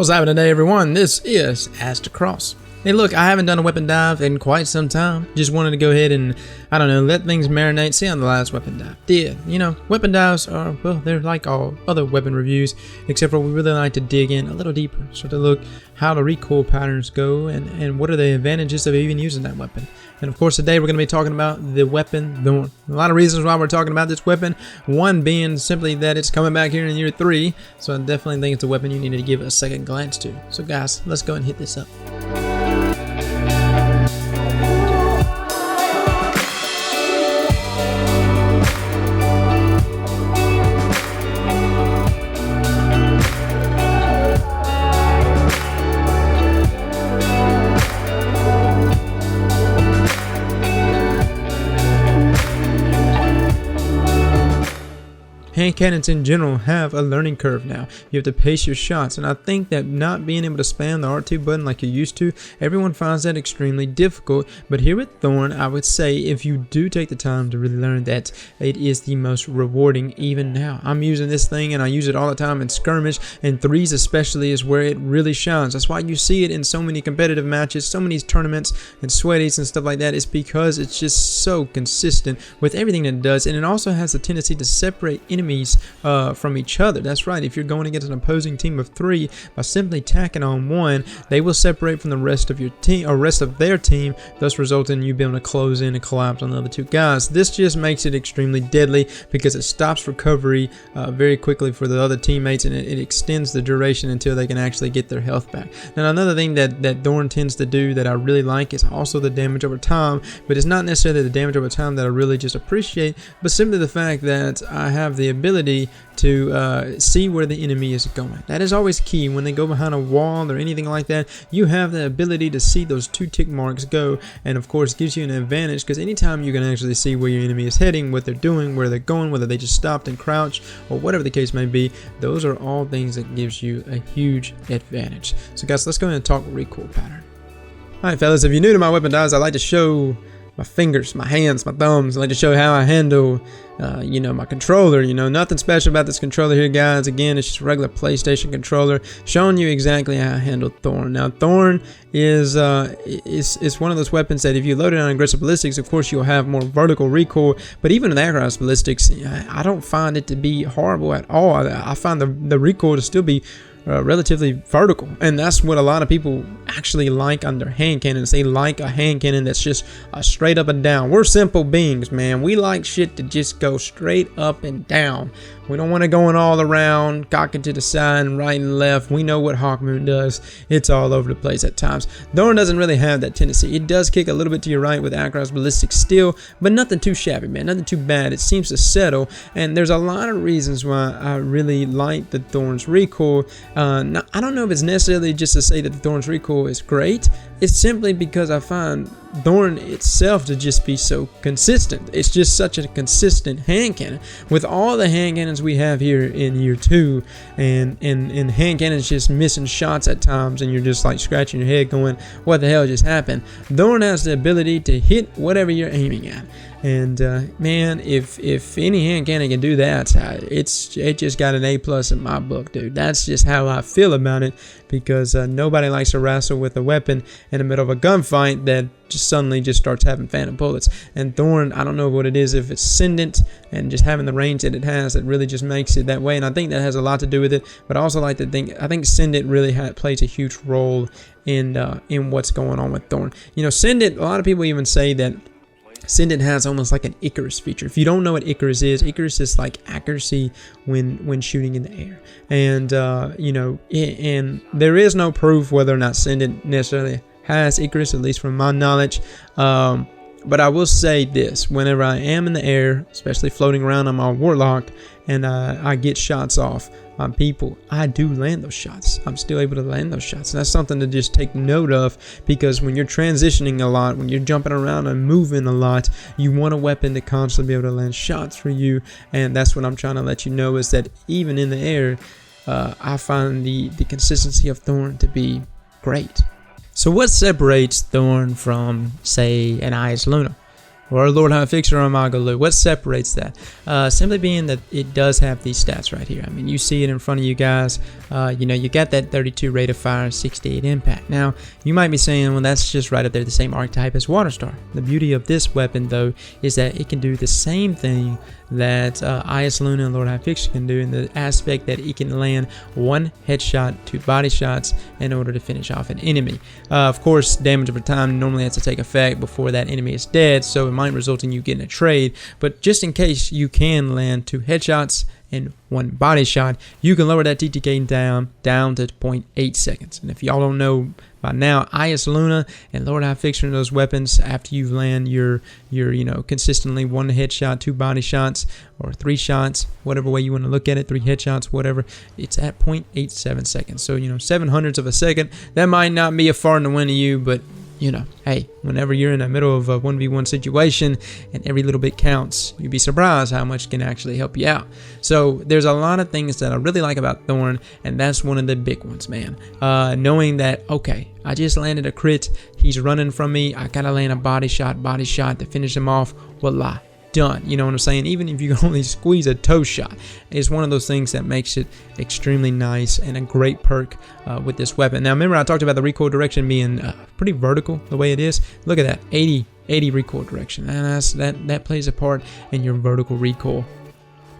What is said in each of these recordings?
What's happening today, everyone? This is Aztecross. Hey, look, I haven't done a weapon dive in quite some time. Just wanted to go ahead and, I don't know, let things marinate, see how the last weapon dive did. You know, weapon dives are, well, they're like all other weapon reviews, except for we really like to dig in a little deeper. So to look how the recoil patterns go and what are the advantages of even using that weapon. And of course, today we're going to be talking about the weapon Thorn. A lot of reasons why we're talking about this weapon. One being simply that it's coming back here in year 3. So I definitely think it's a weapon you need to give a second glance to. So guys, let's go and hit this up. Hand cannons in general have a learning curve now. You have to pace your shots, and I think that not being able to spam the R2 button like you used to, everyone finds that extremely difficult. But here with Thorn, I would say if you do take the time to really learn that, it is the most rewarding even now. I'm using this thing and I use it all the time in skirmish, and threes especially is where it really shines. That's why you see it in so many competitive matches, so many tournaments and sweaties and stuff like that. It's because it's just so consistent with everything that it does, and it also has a tendency to separate enemies from each other. That's right, if you're going against an opposing team of 3, by simply tacking on one, they will separate from the rest of your team or rest of their team, thus resulting in you being able to close in and collapse on the other 2 guys. This just makes it extremely deadly because it stops recovery very quickly for the other teammates, and it extends the duration until they can actually get their health back. Now another thing that Thorn tends to do that I really like is also the damage over time, but it's not necessarily the damage over time that I really just appreciate, but simply the fact that I have the ability to see where the enemy is going. That is always key when they go behind a wall or anything like that. You have the ability to see those 2 tick marks go, and of course gives you an advantage because anytime you can actually see where your enemy is heading, what they're doing, where they're going, whether they just stopped and crouched or whatever the case may be, those are all things that gives you a huge advantage. So guys, let's go ahead and talk recoil pattern. Alright fellas, if you're new to my weapon dives, I like to show my fingers, my hands, my thumbs. I like to show how I handle you know, my controller. You know, nothing special about this controller here, guys. Again, it's just a regular PlayStation controller, showing you exactly how I handle Thorn. Now Thorn is one of those weapons that if you load it on aggressive ballistics, of course you'll have more vertical recoil, but even in aggressive ballistics, I don't find it to be horrible at all. I find the recoil to still be relatively vertical, and that's what a lot of people actually like under hand cannons. They like a hand cannon that's just straight up and down. We're simple beings, man. We like shit to just go straight up and down. We don't want to go all around, cocking to the side and right and left. We know what Hawkmoon does. It's all over the place at times. Thorn doesn't really have that tendency. It does kick a little bit to your right with Across Ballistic still, but nothing too shabby, man. Nothing too bad. It seems to settle, and there's a lot of reasons why I really like the Thorn's recoil. Now, I don't know if it's necessarily just to say that the Thorn's recoil is great. It's simply because I find Thorn itself to just be so consistent. It's just such a consistent hand cannon. With all the hand cannons we have here in year 2, and hand cannons just missing shots at times, and you're just like scratching your head going, what the hell just happened? Thorn has the ability to hit whatever you're aiming at. And man, if any hand cannon can do that, it just got an A+ in my book, dude. That's just how I feel about it, because nobody likes to wrestle with a weapon in the middle of a gunfight that just suddenly just starts having phantom bullets. And Thorn, I don't know what it is, if it's Ascendant and just having the range that it has, that really just makes it that way. And I think that has a lot to do with it. But I also like to think, I think Ascendant really plays a huge role in what's going on with Thorn. You know, Ascendant, a lot of people even say that Ascendant has almost like an Icarus feature. If you don't know what Icarus is like accuracy when shooting in the air. And you know, and there is no proof whether or not Ascendant necessarily has Icarus, at least from my knowledge. But I will say this: whenever I am in the air, especially floating around on my Warlock, and I get shots off on people, I do land those shots. I'm still able to land those shots. And that's something to just take note of, because when you're transitioning a lot, when you're jumping around and moving a lot, you want a weapon to constantly be able to land shots for you. And that's what I'm trying to let you know, is that even in the air, I find the consistency of Thorn to be great. So what separates Thorn from, say, an Luna? or Lord High Fixer or MaLuca. What separates that? Simply being that it does have these stats right here. I mean, you see it in front of you guys. You know, you got that 32 rate of fire, 68 impact. Now, you might be saying, well, that's just right up there, the same archetype as Water Star. The beauty of this weapon, though, is that it can do the same thing that Is Luna and Lord High Fixer can do, in the aspect that it can land 1 headshot, 2 body shots in order to finish off an enemy. Of course, damage over time normally has to take effect before that enemy is dead, so it might result in you getting a trade, but just in case you can land 2 headshots and 1 body shot, you can lower that TTK down to 0.8 seconds. And if y'all don't know by now, Is Luna and Lord High Fixer, those weapons, after you land your you know, consistently 1 headshot, 2 body shots, or 3 shots, whatever way you want to look at it, 3 headshots, whatever, it's at 0.87 seconds. So, you know, 700ths of a second. That might not be a far to win to you, but you know, hey, whenever you're in the middle of a 1v1 situation and every little bit counts, you'd be surprised how much can actually help you out. So there's a lot of things that I really like about Thorn, and that's one of the big ones, man. Knowing that, okay, I just landed a crit, he's running from me, I gotta land a body shot to finish him off. Voila, done. You know what I'm saying? Even if you can only squeeze a toe shot, it's one of those things that makes it extremely nice and a great perk with this weapon. Now, remember I talked about the recoil direction being pretty vertical the way it is. Look at that, 80 recoil direction, and that plays a part in your vertical recoil.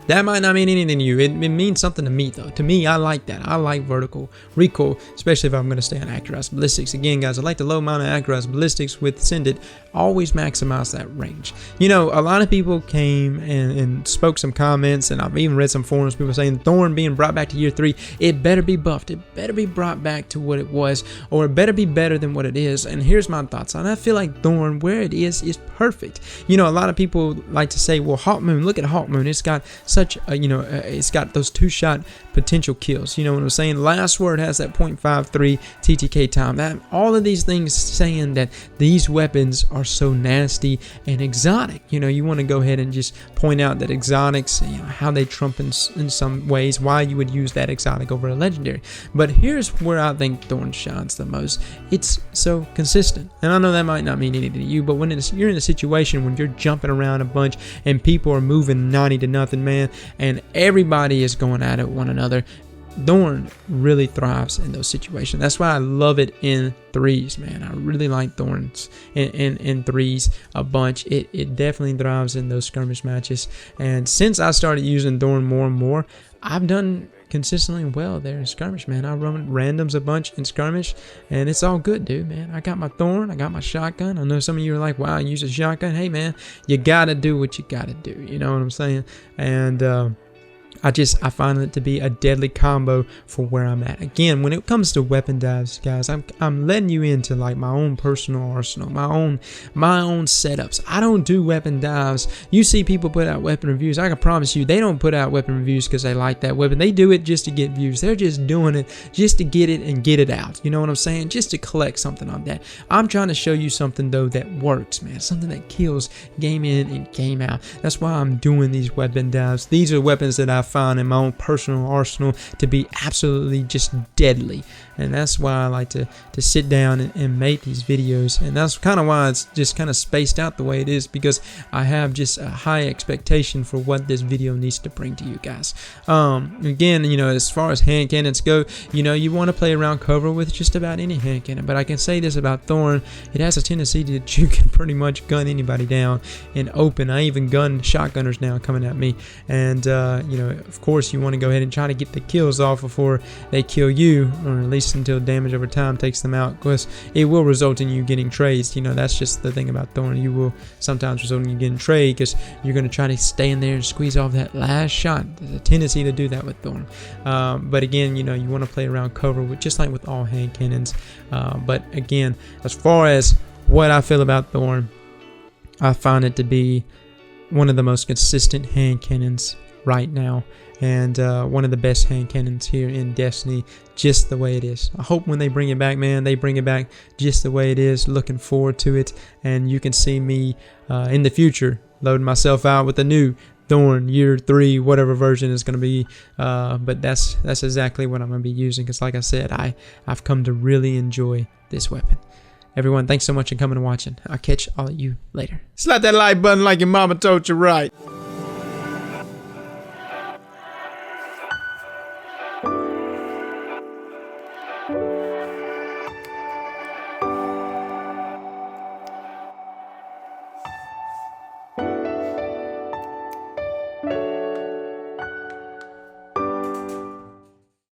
That might not mean anything to you. It means something to me, though. To me, I like that. I like vertical recoil, especially if I'm going to stay on Aztecross ballistics. Again, guys, I like the low amount of Aztecross ballistics with Send It. Always maximize that range. You know, a lot of people came and spoke some comments, and I've even read some forums, people saying Thorn being brought back to year 3, it better be buffed. It better be brought back to what it was, or it better be better than what it is. And here's my thoughts on it. I feel like Thorn, where it is perfect. You know, a lot of people like to say, well, Hawk Moon, look at Hawk Moon. It's got such a, you know, it's got those 2-shot potential kills. You know what I'm saying? Last Word has that 0.53 TTK time. That all of these things saying that these weapons are so nasty and exotic. You know, you want to go ahead and just point out that exotics, you know, how they trump in some ways, why you would use that exotic over a legendary. But here's where I think Thorn shines the most. It's so consistent. And I know that might not mean anything to you, but when you're in a situation when you're jumping around a bunch and people are moving 90 to nothing, man, and everybody is going at it one another, Thorn really thrives in those situations. That's why I love it in 3s, man. I really like Thorns in 3s a bunch. It definitely thrives in those skirmish matches. And since I started using Thorn more and more, I've done consistently well there in skirmish, man. I run randoms a bunch in skirmish, and it's all good, dude, man. I got my Thorn, I got my shotgun. I know some of you are like, wow, I use a shotgun. Hey, man, you gotta do what you gotta do. You know what I'm saying? And I find it to be a deadly combo for where I'm at. Again, when it comes to weapon dives, guys, I'm letting you into like my own personal arsenal, my own setups. I don't do weapon dives. You see people put out weapon reviews. I can promise you, they don't put out weapon reviews because they like that weapon. They do it just to get views. They're just doing it just to get it and get it out. You know what I'm saying? Just to collect something on that. I'm trying to show you something though that works, man. Something that kills game in and game out. That's why I'm doing these weapon dives. These are weapons that I found in my own personal arsenal to be absolutely just deadly, and that's why I like to sit down and make these videos. And that's kind of why it's just kind of spaced out the way it is, because I have just a high expectation for what this video needs to bring to you guys. Again, you know, as far as hand cannons go, you know, you want to play around cover with just about any hand cannon, but I can say this about Thorn: it has a tendency that you can pretty much gun anybody down in open. I even gun shotgunners now coming at me, and you know, of course you want to go ahead and try to get the kills off before they kill you, or at least until damage over time takes them out, because it will result in you getting trades. You know, that's just the thing about Thorn. You will sometimes result in you getting trade because you're going to try to stay in there and squeeze off that last shot. There's a tendency to do that with Thorn. But again, you know, you want to play around cover with, just like with all hand cannons. But again, as far as what I feel about Thorn, I find it to be one of the most consistent hand cannons right now, and one of the best hand cannons here in Destiny, just the way it is. I hope when they bring it back, man, they bring it back just the way it is. Looking forward to it, and you can see me in the future loading myself out with a new Thorn year 3, whatever version is going to be, but that's exactly what I'm going to be using, because like I said, I've come to really enjoy this weapon. Everyone, thanks so much for coming and watching. I'll catch all of you later. Slap that like button like your mama told you right.